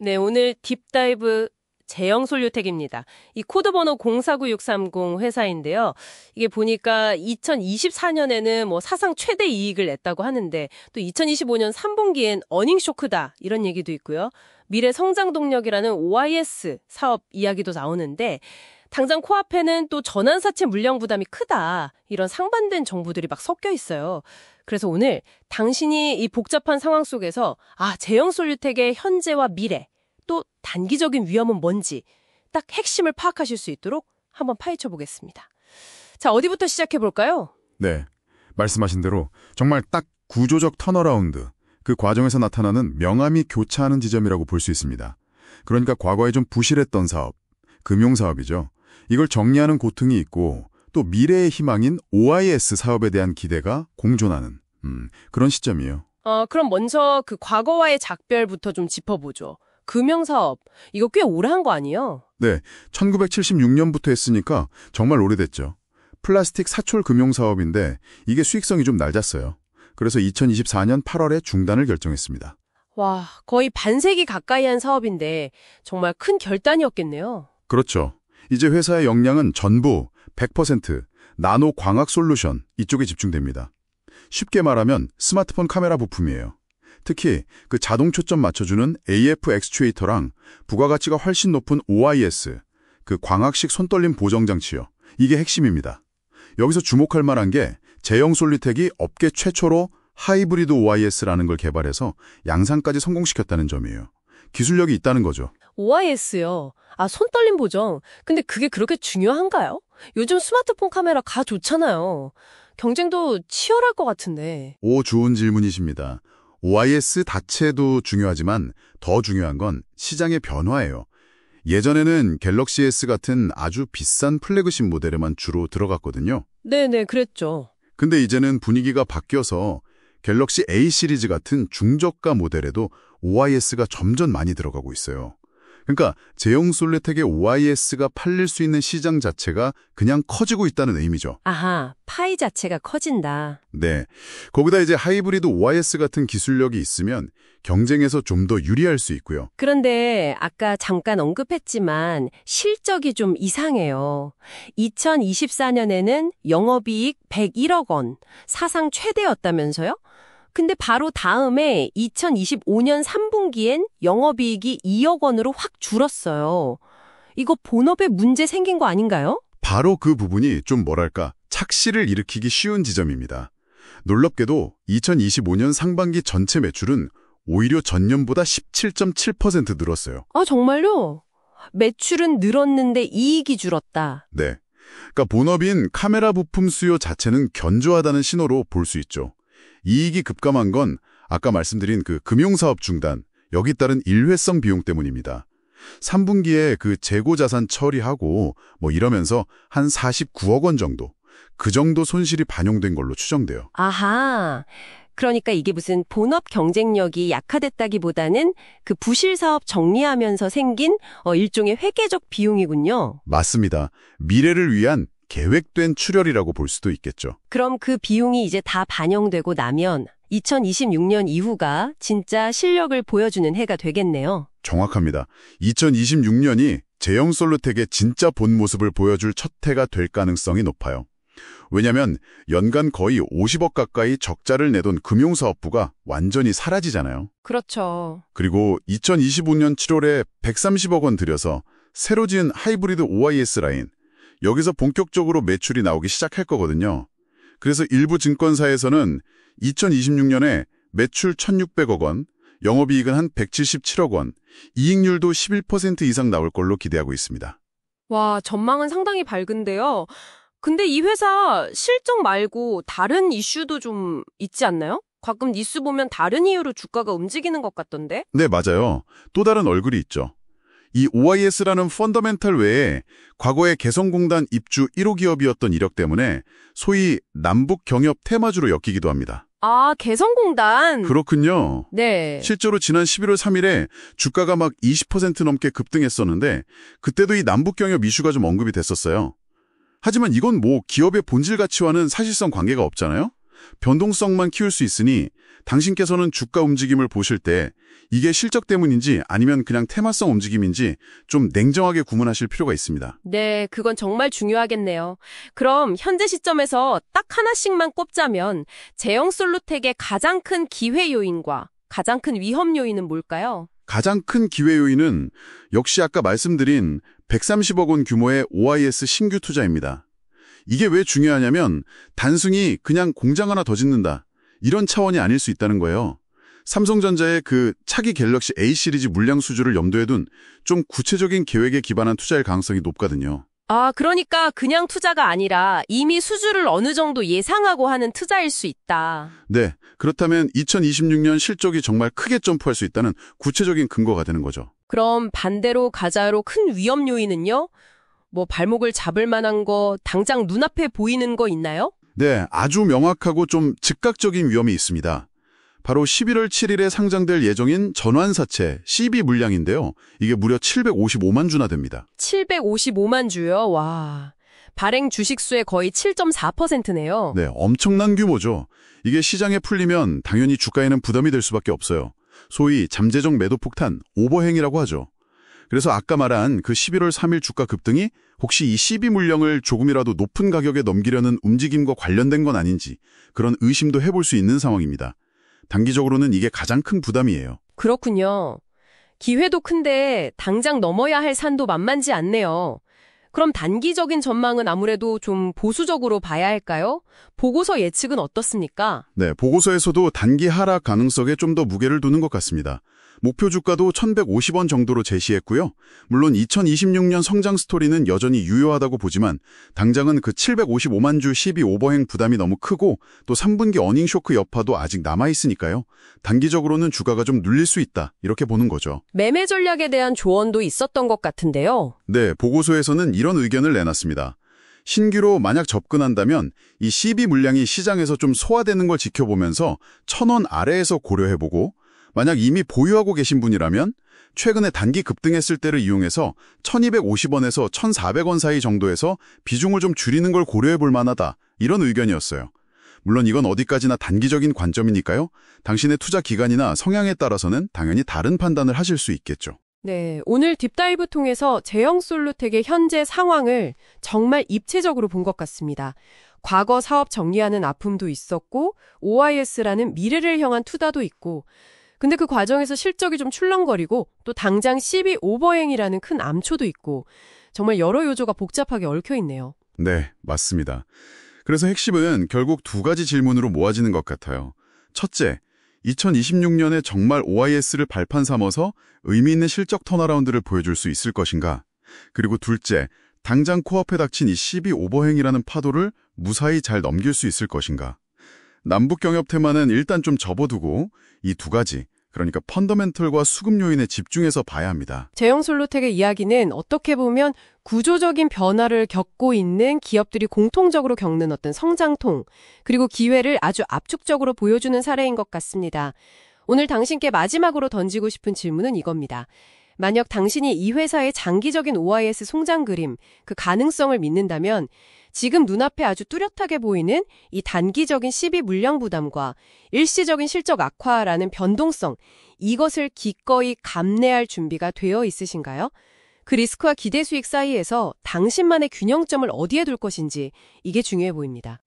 네, 오늘 딥다이브 제형솔루텍입니다. 이 코드번호 049630 회사인데요. 이게 보니까 2024년에는 뭐 사상 최대 이익을 냈다고 하는데 또 2025년 3분기엔 어닝 쇼크다 이런 얘기도 있고요. 미래 성장 동력이라는 OIS 사업 이야기도 나오는데 당장 코앞에는 또 전환사채 물량 부담이 크다 이런 상반된 정보들이 막 섞여 있어요. 그래서 오늘 당신이 이 복잡한 상황 속에서 제형솔루텍의 현재와 미래 또 단기적인 위험은 뭔지 딱 핵심을 파악하실 수 있도록 한번 파헤쳐 보겠습니다. 자, 어디부터 시작해 볼까요? 네, 말씀하신 대로 정말 딱 구조적 턴어라운드, 그 과정에서 나타나는 명암이 교차하는 지점이라고 볼 수 있습니다. 그러니까 과거에 좀 부실했던 사업, 금융사업이죠. 이걸 정리하는 고통이 있고 또 미래의 희망인 OIS 사업에 대한 기대가 공존하는 그런 시점이에요. 그럼 먼저 그 과거와의 작별부터 좀 짚어보죠. 금융사업, 이거 꽤 오래 한 거 아니에요? 네, 1976년부터 했으니까 정말 오래됐죠. 플라스틱 사출 금융사업인데 이게 수익성이 좀 낮았어요. 그래서 2024년 8월에 중단을 결정했습니다. 와, 거의 반세기 가까이 한 사업인데 정말 큰 결단이었겠네요. 그렇죠. 이제 회사의 역량은 전부 100% 나노 광학 솔루션 이쪽에 집중됩니다. 쉽게 말하면 스마트폰 카메라 부품이에요. 특히 그 자동 초점 맞춰주는 AF 액추에이터랑 부가가치가 훨씬 높은 OIS, 그 광학식 손떨림 보정 장치요. 이게 핵심입니다. 여기서 주목할 만한 게 제형솔루텍이 업계 최초로 하이브리드 OIS라는 걸 개발해서 양산까지 성공시켰다는 점이에요. 기술력이 있다는 거죠. OIS요. 손떨림 보정. 근데 그게 그렇게 중요한가요? 요즘 스마트폰 카메라 가 좋잖아요. 경쟁도 치열할 것 같은데. 좋은 질문이십니다. OIS 자체도 중요하지만 더 중요한 건 시장의 변화예요. 예전에는 갤럭시 S 같은 아주 비싼 플래그십 모델에만 주로 들어갔거든요. 네네, 그랬죠. 근데 이제는 분위기가 바뀌어서 갤럭시 A 시리즈 같은 중저가 모델에도 OIS가 점점 많이 들어가고 있어요. 그러니까 제형솔루텍의 OIS가 팔릴 수 있는 시장 자체가 그냥 커지고 있다는 의미죠. 아하, 파이 자체가 커진다. 네, 거기다 이제 하이브리드 OIS 같은 기술력이 있으면 경쟁에서 좀 더 유리할 수 있고요. 그런데 아까 잠깐 언급했지만 실적이 좀 이상해요. 2024년에는 영업이익 101억 원, 사상 최대였다면서요? 근데 바로 다음에 2025년 3분기엔 영업이익이 2억 원으로 확 줄었어요. 이거 본업에 문제 생긴 거 아닌가요? 바로 그 부분이 좀 뭐랄까 착시를 일으키기 쉬운 지점입니다. 놀랍게도 2025년 상반기 전체 매출은 오히려 전년보다 17.7% 늘었어요. 정말요? 매출은 늘었는데 이익이 줄었다. 네, 그러니까 본업인 카메라 부품 수요 자체는 견조하다는 신호로 볼 수 있죠. 이익이 급감한 건 아까 말씀드린 그 금융사업 중단, 여기 따른 일회성 비용 때문입니다. 3분기에 그 재고자산 처리하고 이러면서 한 49억 원 정도, 그 정도 손실이 반영된 걸로 추정돼요. 아하, 그러니까 이게 무슨 본업 경쟁력이 약화됐다기보다는 그 부실 사업 정리하면서 생긴 일종의 회계적 비용이군요. 맞습니다. 미래를 위한 계획된 출혈이라고 볼 수도 있겠죠. 그럼 그 비용이 이제 다 반영되고 나면 2026년 이후가 진짜 실력을 보여주는 해가 되겠네요. 정확합니다. 2026년이 제형솔루텍의 진짜 본 모습을 보여줄 첫 해가 될 가능성이 높아요. 왜냐하면 연간 거의 50억 가까이 적자를 내던 금융사업부가 완전히 사라지잖아요. 그렇죠. 그리고 2025년 7월에 130억 원 들여서 새로 지은 하이브리드 OIS 라인, 여기서 본격적으로 매출이 나오기 시작할 거거든요. 그래서 일부 증권사에서는 2026년에 매출 1,600억 원, 영업이익은 한 177억 원, 이익률도 11% 이상 나올 걸로 기대하고 있습니다. 와, 전망은 상당히 밝은데요. 근데 이 회사 실적 말고 다른 이슈도 좀 있지 않나요? 가끔 뉴스 보면 다른 이유로 주가가 움직이는 것 같던데? 네, 맞아요. 또 다른 얼굴이 있죠. 이 OIS라는 펀더멘탈 외에 과거에 개성공단 입주 1호 기업이었던 이력 때문에 소위 남북 경협 테마주로 엮이기도 합니다. 개성공단. 그렇군요. 네. 실제로 지난 11월 3일에 주가가 막 20% 넘게 급등했었는데 그때도 이 남북 경협 이슈가 좀 언급이 됐었어요. 하지만 이건 기업의 본질 가치와는 사실상 관계가 없잖아요. 변동성만 키울 수 있으니 당신께서는 주가 움직임을 보실 때 이게 실적 때문인지 아니면 그냥 테마성 움직임인지 좀 냉정하게 구분하실 필요가 있습니다. 네, 그건 정말 중요하겠네요. 그럼 현재 시점에서 딱 하나씩만 꼽자면 제형솔루텍의 가장 큰 기회 요인과 가장 큰 위험 요인은 뭘까요? 가장 큰 기회 요인은 역시 아까 말씀드린 130억 원 규모의 OIS 신규 투자입니다. 이게 왜 중요하냐면 단순히 그냥 공장 하나 더 짓는다, 이런 차원이 아닐 수 있다는 거예요. 삼성전자의 그 차기 갤럭시 A 시리즈 물량 수주를 염두에 둔 좀 구체적인 계획에 기반한 투자일 가능성이 높거든요. 아, 그러니까 그냥 투자가 아니라 이미 수주를 어느 정도 예상하고 하는 투자일 수 있다. 네, 그렇다면 2026년 실적이 정말 크게 점프할 수 있다는 구체적인 근거가 되는 거죠. 그럼 반대로 가자로 큰 위험 요인은요? 뭐 발목을 잡을 만한 거, 당장 눈앞에 보이는 거 있나요? 네, 아주 명확하고 좀 즉각적인 위험이 있습니다. 바로 11월 7일에 상장될 예정인 전환사채 CB 물량인데요. 이게 무려 755만 주나 됩니다. 755만 주요? 와, 발행 주식수의 거의 7.4%네요. 네, 엄청난 규모죠. 이게 시장에 풀리면 당연히 주가에는 부담이 될 수밖에 없어요. 소위 잠재적 매도 폭탄, 오버행이라고 하죠. 그래서 아까 말한 그 11월 3일 주가 급등이 혹시 이 CB 물량을 조금이라도 높은 가격에 넘기려는 움직임과 관련된 건 아닌지 그런 의심도 해볼 수 있는 상황입니다. 단기적으로는 이게 가장 큰 부담이에요. 그렇군요. 기회도 큰데 당장 넘어야 할 산도 만만치 않네요. 그럼 단기적인 전망은 아무래도 좀 보수적으로 봐야 할까요? 보고서 예측은 어떻습니까? 네, 보고서에서도 단기 하락 가능성에 좀 더 무게를 두는 것 같습니다. 목표 주가도 1,150원 정도로 제시했고요. 물론 2026년 성장 스토리는 여전히 유효하다고 보지만 당장은 그 755만 주 12 오버행 부담이 너무 크고 또 3분기 어닝 쇼크 여파도 아직 남아있으니까요. 단기적으로는 주가가 좀 눌릴 수 있다, 이렇게 보는 거죠. 매매 전략에 대한 조언도 있었던 것 같은데요. 네, 보고서에서는 이런 의견을 내놨습니다. 신규로 만약 접근한다면 이 CB 물량이 시장에서 좀 소화되는 걸 지켜보면서 1,000원 아래에서 고려해보고, 만약 이미 보유하고 계신 분이라면 최근에 단기 급등했을 때를 이용해서 1,250원에서 1,400원 사이 정도에서 비중을 좀 줄이는 걸 고려해 볼 만하다, 이런 의견이었어요. 물론 이건 어디까지나 단기적인 관점이니까요. 당신의 투자 기간이나 성향에 따라서는 당연히 다른 판단을 하실 수 있겠죠. 네, 오늘 딥다이브 통해서 제형솔루텍의 현재 상황을 정말 입체적으로 본 것 같습니다. 과거 사업 정리하는 아픔도 있었고 OIS라는 미래를 향한 투자도 있고, 근데 그 과정에서 실적이 좀 출렁거리고 또 당장 CB 오버행이라는 큰 암초도 있고 정말 여러 요소가 복잡하게 얽혀 있네요. 네, 맞습니다. 그래서 핵심은 결국 두 가지 질문으로 모아지는 것 같아요. 첫째, 2026년에 정말 OIS를 발판 삼아서 의미 있는 실적 턴어라운드를 보여줄 수 있을 것인가? 그리고 둘째, 당장 코앞에 닥친 이 CB 오버행이라는 파도를 무사히 잘 넘길 수 있을 것인가? 남북 경협 테마는 일단 좀 접어두고 이 두 가지, 그러니까 펀더멘털과 수급 요인에 집중해서 봐야 합니다. 제형솔루텍의 이야기는 어떻게 보면 구조적인 변화를 겪고 있는 기업들이 공통적으로 겪는 어떤 성장통, 그리고 기회를 아주 압축적으로 보여주는 사례인 것 같습니다. 오늘 당신께 마지막으로 던지고 싶은 질문은 이겁니다. 만약 당신이 이 회사의 장기적인 OIS 성장 그림, 그 가능성을 믿는다면 지금 눈앞에 아주 뚜렷하게 보이는 이 단기적인 CB 물량 부담과 일시적인 실적 악화라는 변동성, 이것을 기꺼이 감내할 준비가 되어 있으신가요? 그 리스크와 기대 수익 사이에서 당신만의 균형점을 어디에 둘 것인지, 이게 중요해 보입니다.